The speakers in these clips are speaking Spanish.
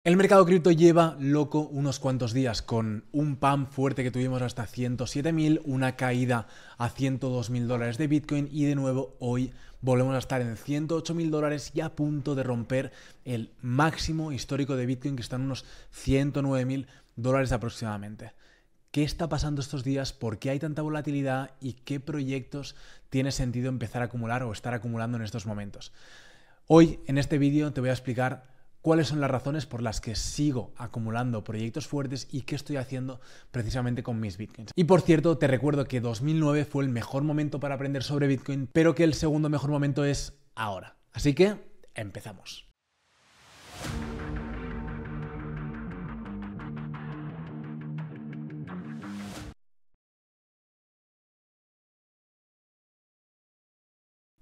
El mercado cripto lleva loco unos cuantos días con un pump fuerte que tuvimos hasta 107.000, una caída a 102.000 dólares de Bitcoin y de nuevo hoy volvemos a estar en 108.000 dólares y a punto de romper el máximo histórico de Bitcoin que está en unos 109.000 dólares aproximadamente. ¿Qué está pasando estos días? ¿Por qué hay tanta volatilidad? ¿Y qué proyectos tiene sentido empezar a acumular o estar acumulando en estos momentos? Hoy en este vídeo te voy a explicar cuáles son las razones por las que sigo acumulando proyectos fuertes y qué estoy haciendo precisamente con mis Bitcoins. Y por cierto, te recuerdo que 2009 fue el mejor momento para aprender sobre Bitcoin, pero que el segundo mejor momento es ahora. Así que, empezamos.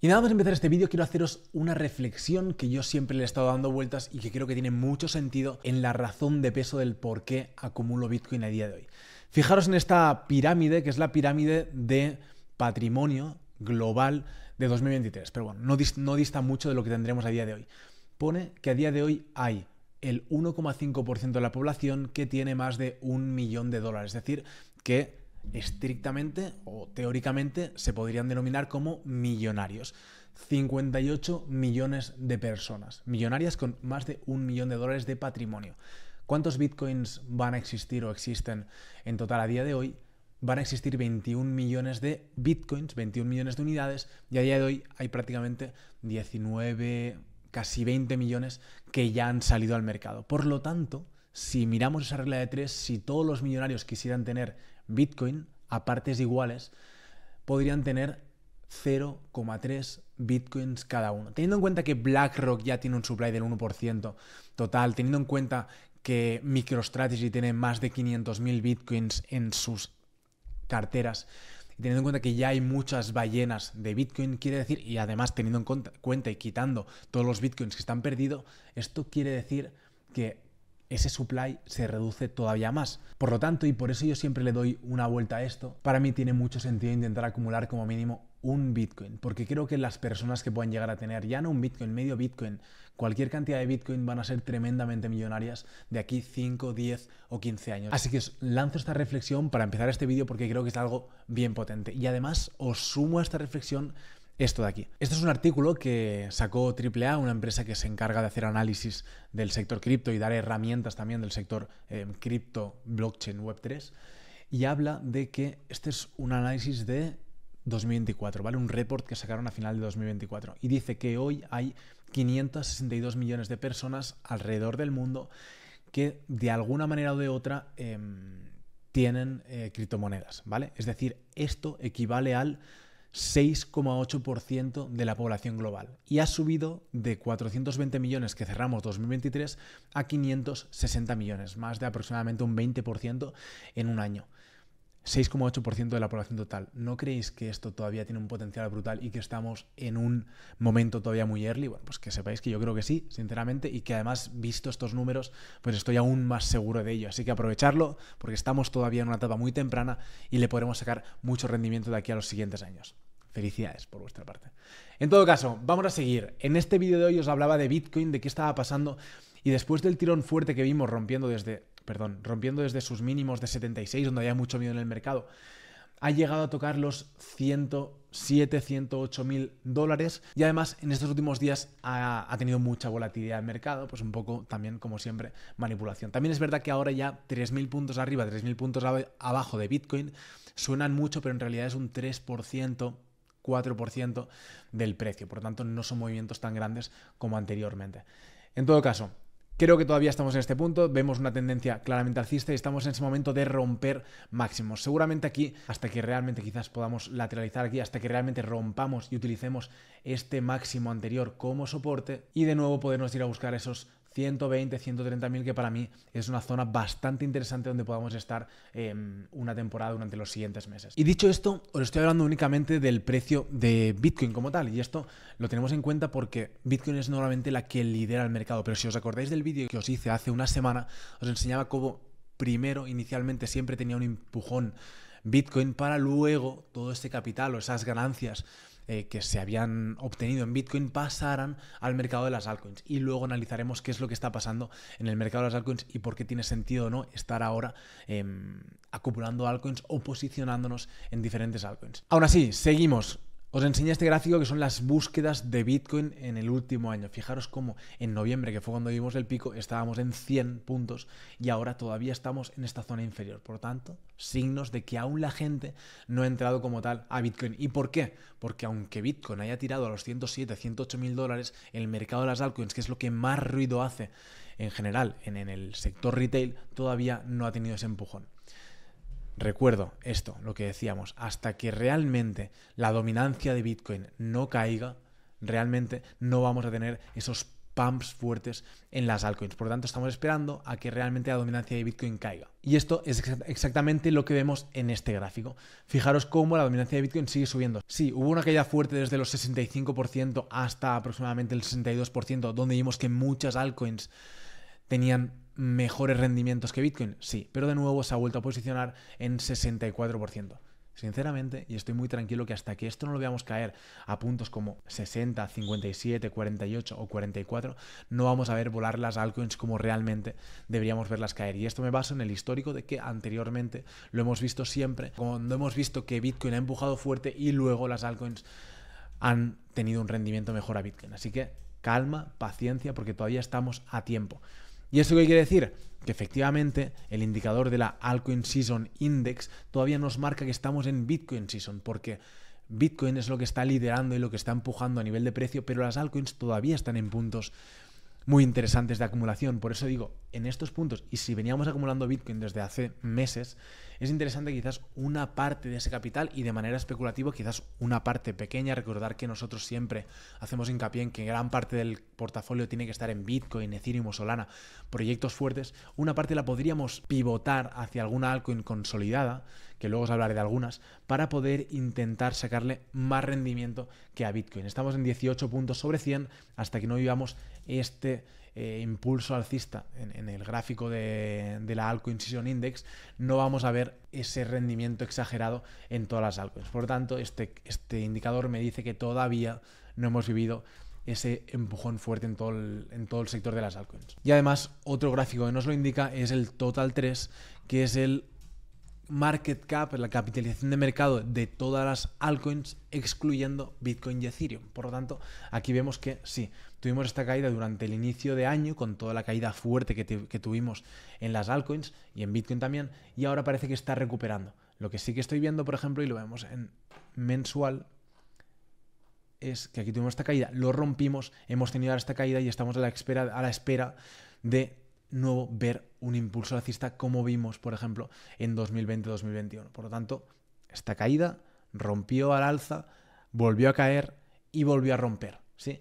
Y nada más empezar este vídeo quiero haceros una reflexión que yo siempre le he estado dando vueltas y que creo que tiene mucho sentido en la razón de peso del por qué acumulo Bitcoin a día de hoy. Fijaros en esta pirámide, que es la pirámide de patrimonio global de 2023. Pero bueno, no dista mucho de lo que tendremos a día de hoy. Pone que a día de hoy hay el 1,5% de la población que tiene más de $1 millón. Es decir, que estrictamente o teóricamente se podrían denominar como millonarios. 58 millones de personas, millonarias con más de $1 millón de patrimonio. ¿Cuántos bitcoins van a existir o existen en total a día de hoy? Van a existir 21 millones de bitcoins, 21 millones de unidades, y a día de hoy hay prácticamente 19, casi 20 millones que ya han salido al mercado. Por lo tanto, si miramos esa regla de 3, si todos los millonarios quisieran tener Bitcoin a partes iguales, podrían tener 0,3 Bitcoins cada uno. Teniendo en cuenta que BlackRock ya tiene un supply del 1% total, teniendo en cuenta que MicroStrategy tiene más de 500.000 Bitcoins en sus carteras, y teniendo en cuenta que ya hay muchas ballenas de Bitcoin, quiere decir, y además teniendo en cuenta y quitando todos los Bitcoins que están perdidos, esto quiere decir que ese supply se reduce todavía más. Por lo tanto, y por eso yo siempre le doy una vuelta a esto, para mí tiene mucho sentido intentar acumular como mínimo un Bitcoin, porque creo que las personas que puedan llegar a tener ya no un Bitcoin, medio Bitcoin, cualquier cantidad de Bitcoin van a ser tremendamente millonarias de aquí 5, 10 o 15 años. Así que os lanzo esta reflexión para empezar este vídeo porque creo que es algo bien potente. Y además os sumo a esta reflexión esto de aquí. Esto es un artículo que sacó AAA, una empresa que se encarga de hacer análisis del sector cripto y dar herramientas también del sector cripto, blockchain, web3, y habla de que este es un análisis de 2024, ¿vale? Un report que sacaron a final de 2024 y dice que hoy hay 562 millones de personas alrededor del mundo que de alguna manera o de otra tienen criptomonedas, ¿vale? Es decir, esto equivale al 6,8% de la población global y ha subido de 420 millones que cerramos 2023 a 560 millones, más de aproximadamente un 20% en un año. 6,8% de la población total. ¿No creéis que esto todavía tiene un potencial brutal y que estamos en un momento todavía muy early? Bueno, pues que sepáis que yo creo que sí, sinceramente, y que además, visto estos números, pues estoy aún más seguro de ello. Así que aprovecharlo porque estamos todavía en una etapa muy temprana y le podremos sacar mucho rendimiento de aquí a los siguientes años. Felicidades por vuestra parte. En todo caso, vamos a seguir. En este vídeo de hoy os hablaba de Bitcoin, de qué estaba pasando, y después del tirón fuerte que vimos rompiendo desde sus mínimos de 76, donde había mucho miedo en el mercado, ha llegado a tocar los 107, 108 mil dólares y además en estos últimos días ha tenido mucha volatilidad el mercado, pues un poco también como siempre manipulación. También es verdad que ahora ya 3.000 puntos arriba, 3.000 puntos abajo de Bitcoin suenan mucho, pero en realidad es un 3%, 4% del precio, por lo tanto no son movimientos tan grandes como anteriormente. En todo caso, creo que todavía estamos en este punto, vemos una tendencia claramente alcista y estamos en ese momento de romper máximos. Seguramente aquí, hasta que realmente quizás podamos lateralizar aquí, hasta que realmente rompamos y utilicemos este máximo anterior como soporte y de nuevo podernos ir a buscar esos 120, 130 mil, que para mí es una zona bastante interesante donde podamos estar una temporada durante los siguientes meses. Y dicho esto, os estoy hablando únicamente del precio de Bitcoin como tal, y esto lo tenemos en cuenta porque Bitcoin es normalmente la que lidera el mercado, pero si os acordáis del vídeo que os hice hace una semana, os enseñaba cómo primero, inicialmente, siempre tenía un empujón Bitcoin para luego todo este capital o esas ganancias que se habían obtenido en Bitcoin pasaran al mercado de las altcoins. Y luego analizaremos qué es lo que está pasando en el mercado de las altcoins y por qué tiene sentido o no estar ahora acumulando altcoins o posicionándonos en diferentes altcoins. Aún así, seguimos. Os enseñé este gráfico que son las búsquedas de Bitcoin en el último año. Fijaros cómo en noviembre, que fue cuando vimos el pico, estábamos en 100 puntos y ahora todavía estamos en esta zona inferior. Por lo tanto, signos de que aún la gente no ha entrado como tal a Bitcoin. ¿Y por qué? Porque aunque Bitcoin haya tirado a los 107, 108 mil dólares, el mercado de las altcoins, que es lo que más ruido hace en general en el sector retail, todavía no ha tenido ese empujón. Recuerdo esto, lo que decíamos, hasta que realmente la dominancia de Bitcoin no caiga, realmente no vamos a tener esos pumps fuertes en las altcoins. Por lo tanto, estamos esperando a que realmente la dominancia de Bitcoin caiga. Y esto es exactamente lo que vemos en este gráfico. Fijaros cómo la dominancia de Bitcoin sigue subiendo. Sí, hubo una caída fuerte desde los 65% hasta aproximadamente el 62%, donde vimos que muchas altcoins tenían mejores rendimientos que Bitcoin, sí, pero de nuevo se ha vuelto a posicionar en 64%. Sinceramente, y estoy muy tranquilo que hasta que esto no lo veamos caer a puntos como 60, 57, 48 o 44, no vamos a ver volar las altcoins como realmente deberíamos verlas caer. Y esto me baso en el histórico de que anteriormente lo hemos visto siempre, cuando hemos visto que Bitcoin ha empujado fuerte y luego las altcoins han tenido un rendimiento mejor a Bitcoin. Así que calma, paciencia, porque todavía estamos a tiempo. ¿Y esto qué quiere decir? Que efectivamente el indicador de la Altcoin Season Index todavía nos marca que estamos en Bitcoin Season, porque Bitcoin es lo que está liderando y lo que está empujando a nivel de precio, pero las altcoins todavía están en puntos muy interesantes de acumulación. Por eso digo, en estos puntos, y si veníamos acumulando Bitcoin desde hace meses, es interesante quizás una parte de ese capital y de manera especulativa quizás una parte pequeña. Recordar que nosotros siempre hacemos hincapié en que gran parte del portafolio tiene que estar en Bitcoin, Ethereum o Solana, proyectos fuertes. Una parte la podríamos pivotar hacia alguna altcoin consolidada, que luego os hablaré de algunas, para poder intentar sacarle más rendimiento que a Bitcoin. Estamos en 18 puntos sobre 100 hasta que no vivamos este impulso alcista en el gráfico de la Altcoin Season Index. No vamos a ver ese rendimiento exagerado en todas las altcoins. Por lo tanto, este indicador me dice que todavía no hemos vivido ese empujón fuerte en todo el sector de las altcoins. Y además, otro gráfico que nos lo indica es el Total 3, que es el market cap, la capitalización de mercado de todas las altcoins, excluyendo Bitcoin y Ethereum. Por lo tanto, aquí vemos que sí, tuvimos esta caída durante el inicio de año, con toda la caída fuerte que tuvimos en las altcoins y en Bitcoin también, y ahora parece que está recuperando. Lo que sí que estoy viendo, por ejemplo, y lo vemos en mensual, es que aquí tuvimos esta caída, lo rompimos, hemos tenido esta caída y estamos a la espera de nuevo ver un impulso alcista como vimos, por ejemplo, en 2020-2021. Por lo tanto, esta caída rompió al alza, volvió a caer y volvió a romper, ¿sí?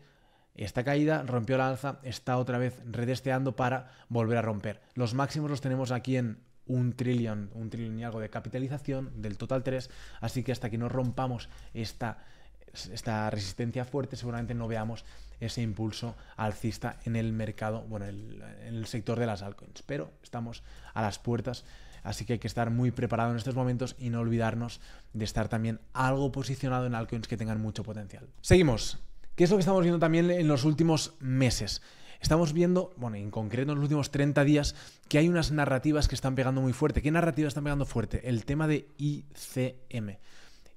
Esta caída rompió al alza, está otra vez retesteando para volver a romper. Los máximos los tenemos aquí en un trillón y algo de capitalización del Total 3, así que hasta que no rompamos esta resistencia fuerte, seguramente no veamos ese impulso alcista en el mercado, bueno, en el sector de las altcoins. Pero estamos a las puertas, así que hay que estar muy preparado en estos momentos y no olvidarnos de estar también algo posicionado en altcoins que tengan mucho potencial. Seguimos. ¿Qué es lo que estamos viendo también en los últimos meses? Estamos viendo, bueno, en concreto en los últimos 30 días, que hay unas narrativas que están pegando muy fuerte. ¿Qué narrativas están pegando fuerte? El tema de ICM.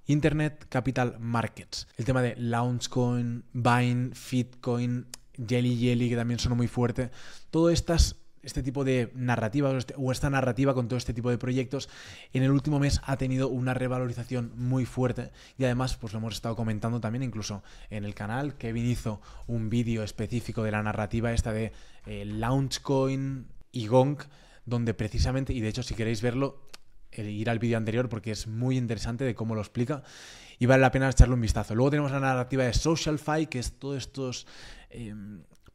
Internet Capital Markets, el tema de Launchcoin, Vine, Fitcoin, Jelly, que también sonó muy fuerte. Todo este tipo de narrativas o esta narrativa con todo este tipo de proyectos en el último mes ha tenido una revalorización muy fuerte y además pues lo hemos estado comentando también incluso en el canal. Kevin hizo un vídeo específico de la narrativa esta de Launchcoin y Gong, donde precisamente, y de hecho si queréis verlo, ir al vídeo anterior porque es muy interesante de cómo lo explica y vale la pena echarle un vistazo. Luego tenemos la narrativa de SocialFi, que es todos estos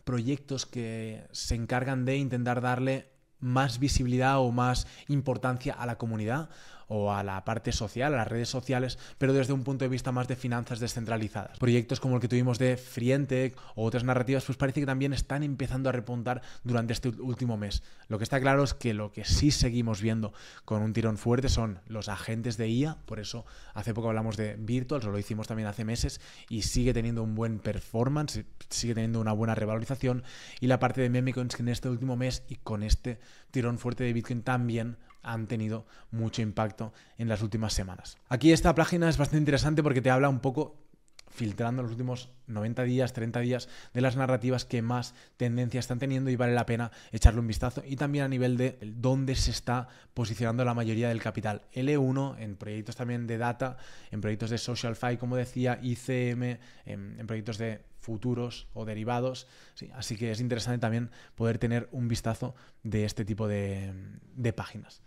proyectos que se encargan de intentar darle más visibilidad o más importancia a la comunidad o a la parte social, a las redes sociales, pero desde un punto de vista más de finanzas descentralizadas. Proyectos como el que tuvimos de Frientech o otras narrativas, pues parece que también están empezando a repuntar durante este último mes. Lo que está claro es que lo que sí seguimos viendo con un tirón fuerte son los agentes de IA, por eso hace poco hablamos de Virtuals, o lo hicimos también hace meses, y sigue teniendo un buen performance, sigue teniendo una buena revalorización, y la parte de meme coins que en este último mes y con este tirón fuerte de Bitcoin también han tenido mucho impacto en las últimas semanas. Aquí esta página es bastante interesante porque te habla un poco, filtrando los últimos 90 días, 30 días, de las narrativas que más tendencia están teniendo y vale la pena echarle un vistazo. Y también a nivel de dónde se está posicionando la mayoría del capital. L1 en proyectos también de data, en proyectos de SocialFi, como decía, ICM, en proyectos de futuros o derivados. Sí, así que es interesante también poder tener un vistazo de este tipo de páginas.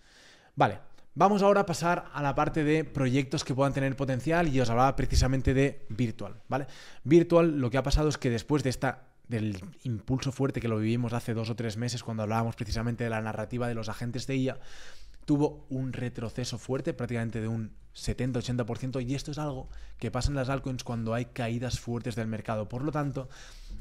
Vale. Vamos ahora a pasar a la parte de proyectos que puedan tener potencial y os hablaba precisamente de Virtual, ¿vale? Virtual, lo que ha pasado es que después de del impulso fuerte que lo vivimos hace 2 o 3 meses cuando hablábamos precisamente de la narrativa de los agentes de IA, tuvo un retroceso fuerte, prácticamente de un 70-80%, y esto es algo que pasa en las altcoins cuando hay caídas fuertes del mercado. Por lo tanto,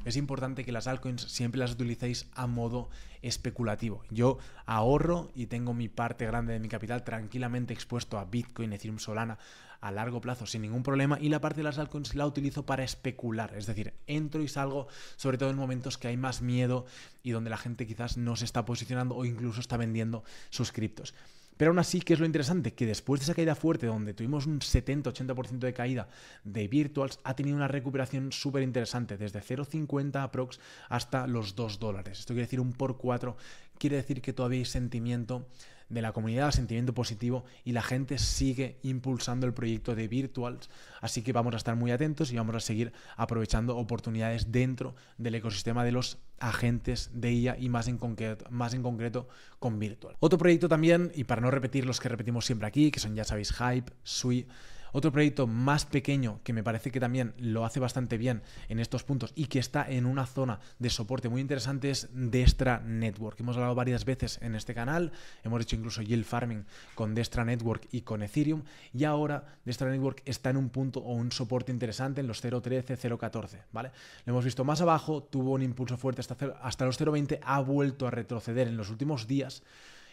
es importante que las altcoins siempre las utilicéis a modo especulativo. Yo ahorro y tengo mi parte grande de mi capital tranquilamente expuesto a Bitcoin, Ethereum, Solana a largo plazo sin ningún problema, y la parte de las altcoins la utilizo para especular, es decir, entro y salgo sobre todo en momentos que hay más miedo y donde la gente quizás no se está posicionando o incluso está vendiendo sus criptos. Pero aún así, ¿qué es lo interesante? Que después de esa caída fuerte, donde tuvimos un 70-80% de caída de Virtuals, ha tenido una recuperación súper interesante, desde 0,50 aprox hasta los $2. Esto quiere decir un por 4, quiere decir que todavía hay sentimiento de la comunidad, sentimiento positivo, y la gente sigue impulsando el proyecto de Virtuals, así que vamos a estar muy atentos y vamos a seguir aprovechando oportunidades dentro del ecosistema de los agentes de IA y más en concreto con Virtual. Otro proyecto también, y para no repetir los que repetimos siempre aquí, que son, ya sabéis, Hype, Sui. Otro proyecto más pequeño que me parece que también lo hace bastante bien en estos puntos y que está en una zona de soporte muy interesante es Destra Network. Hemos hablado varias veces en este canal, hemos hecho incluso yield farming con Destra Network y con Ethereum, y ahora Destra Network está en un punto o un soporte interesante en los 0.13, 0.14, ¿vale? Lo hemos visto más abajo, tuvo un impulso fuerte hasta los 0.20, ha vuelto a retroceder en los últimos días.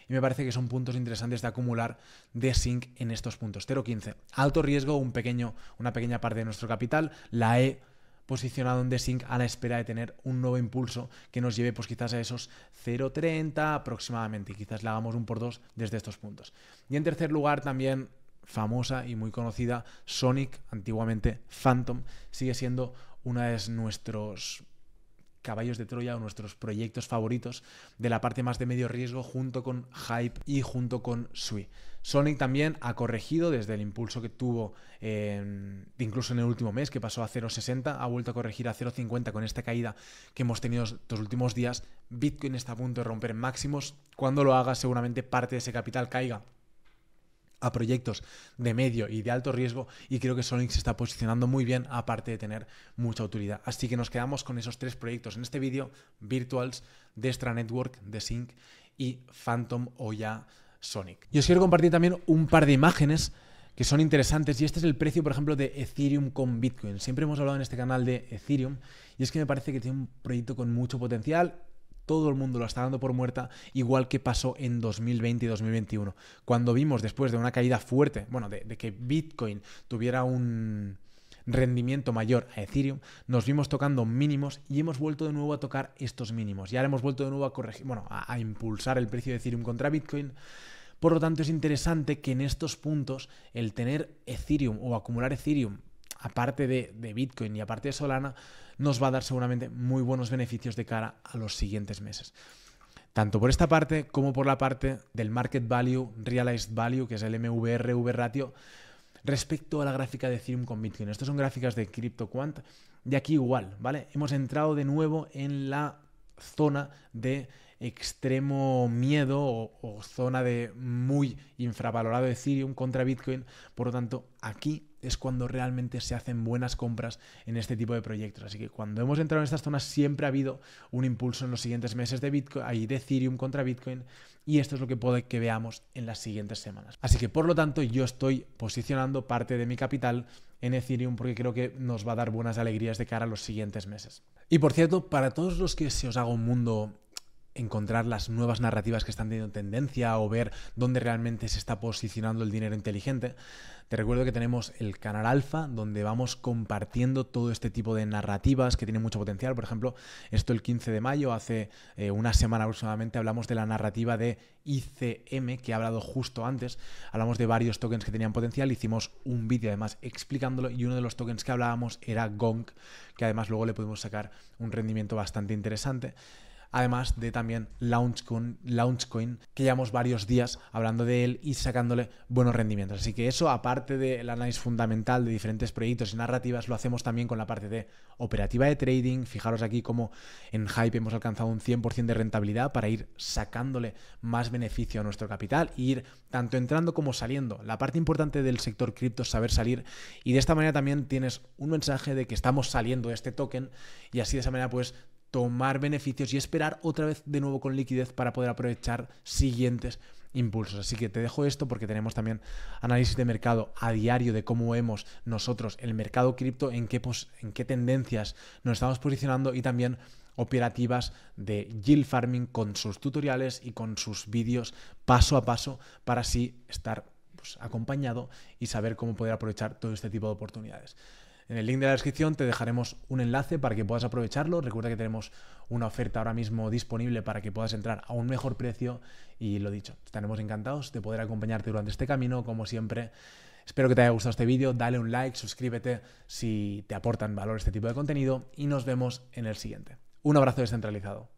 Y me parece que son puntos interesantes de acumular de Sync en estos puntos. 0.15, alto riesgo, una pequeña parte de nuestro capital. La he posicionado en Desync a la espera de tener un nuevo impulso que nos lleve pues quizás a esos 0.30 aproximadamente, y quizás le hagamos un por 2 desde estos puntos. Y en tercer lugar también, famosa y muy conocida, Sonic, antiguamente Phantom, sigue siendo una de nuestros caballos de Troya o nuestros proyectos favoritos de la parte más de medio riesgo, junto con Hype y junto con Sui. Sonic también ha corregido desde el impulso que tuvo incluso en el último mes, que pasó a 0.60, ha vuelto a corregir a 0.50 con esta caída que hemos tenido estos últimos días. Bitcoin está a punto de romper máximos. Cuando lo haga, seguramente parte de ese capital caiga a proyectos de medio y de alto riesgo, y creo que Sonic se está posicionando muy bien, aparte de tener mucha utilidad. Así que nos quedamos con esos 3 proyectos en este vídeo: Virtuals, Destra Network, Desync y Phantom o ya Sonic. Y os quiero compartir también un par de imágenes que son interesantes, y este es el precio, por ejemplo, de Ethereum con Bitcoin. Siempre hemos hablado en este canal de Ethereum y es que me parece que tiene un proyecto con mucho potencial. Todo el mundo lo está dando por muerta, igual que pasó en 2020 y 2021, cuando vimos, después de una caída fuerte, de que Bitcoin tuviera un rendimiento mayor a Ethereum, nos vimos tocando mínimos y hemos vuelto de nuevo a tocar estos mínimos. Y ahora hemos vuelto de nuevo a corregir, a impulsar el precio de Ethereum contra Bitcoin. Por lo tanto, es interesante que en estos puntos el tener Ethereum o acumular Ethereum, aparte de Bitcoin y aparte de Solana, nos va a dar seguramente muy buenos beneficios de cara a los siguientes meses. Tanto por esta parte como por la parte del Market Value, Realized Value, que es el MVR, ratio, respecto a la gráfica de Ethereum con Bitcoin. Estas son gráficas de CryptoQuant, y aquí igual, ¿vale? Hemos entrado de nuevo en la zona de extremo miedo o zona de muy infravalorado Ethereum contra Bitcoin. Por lo tanto, aquí es cuando realmente se hacen buenas compras en este tipo de proyectos. Así que cuando hemos entrado en estas zonas siempre ha habido un impulso en los siguientes meses de Bitcoin, ahí de Ethereum contra Bitcoin, y esto es lo que puede que veamos en las siguientes semanas. Así que por lo tanto yo estoy posicionando parte de mi capital en Ethereum porque creo que nos va a dar buenas alegrías de cara a los siguientes meses. Y por cierto, para todos los que se os haga un mundo encontrar las nuevas narrativas que están teniendo tendencia o ver dónde realmente se está posicionando el dinero inteligente, te recuerdo que tenemos el canal Alfa, donde vamos compartiendo todo este tipo de narrativas que tienen mucho potencial. Por ejemplo, esto el 15 de mayo, hace una semana aproximadamente, hablamos de la narrativa de ICM, que he hablado justo antes. Hablamos de varios tokens que tenían potencial, hicimos un vídeo además explicándolo, y uno de los tokens que hablábamos era Gong, que además luego le pudimos sacar un rendimiento bastante interesante. Además de también Launchcoin, que llevamos varios días hablando de él y sacándole buenos rendimientos. Así que eso, aparte del análisis fundamental de diferentes proyectos y narrativas, lo hacemos también con la parte de operativa de trading. Fijaros aquí cómo en Hype hemos alcanzado un 100% de rentabilidad para ir sacándole más beneficio a nuestro capital e ir tanto entrando como saliendo. La parte importante del sector cripto es saber salir, y de esta manera también tienes un mensaje de que estamos saliendo de este token, y así de esa manera pues tomar beneficios y esperar otra vez de nuevo con liquidez para poder aprovechar siguientes impulsos. Así que te dejo esto porque tenemos también análisis de mercado a diario de cómo vemos nosotros el mercado cripto, en qué tendencias nos estamos posicionando, y también operativas de yield farming con sus tutoriales y con sus vídeos paso a paso para así estar acompañado y saber cómo poder aprovechar todo este tipo de oportunidades. En el link de la descripción te dejaremos un enlace para que puedas aprovecharlo. Recuerda que tenemos una oferta ahora mismo disponible para que puedas entrar a un mejor precio, y lo dicho, estaremos encantados de poder acompañarte durante este camino, como siempre. Espero que te haya gustado este vídeo, dale un like, suscríbete si te aportan valor este tipo de contenido, y nos vemos en el siguiente. Un abrazo descentralizado.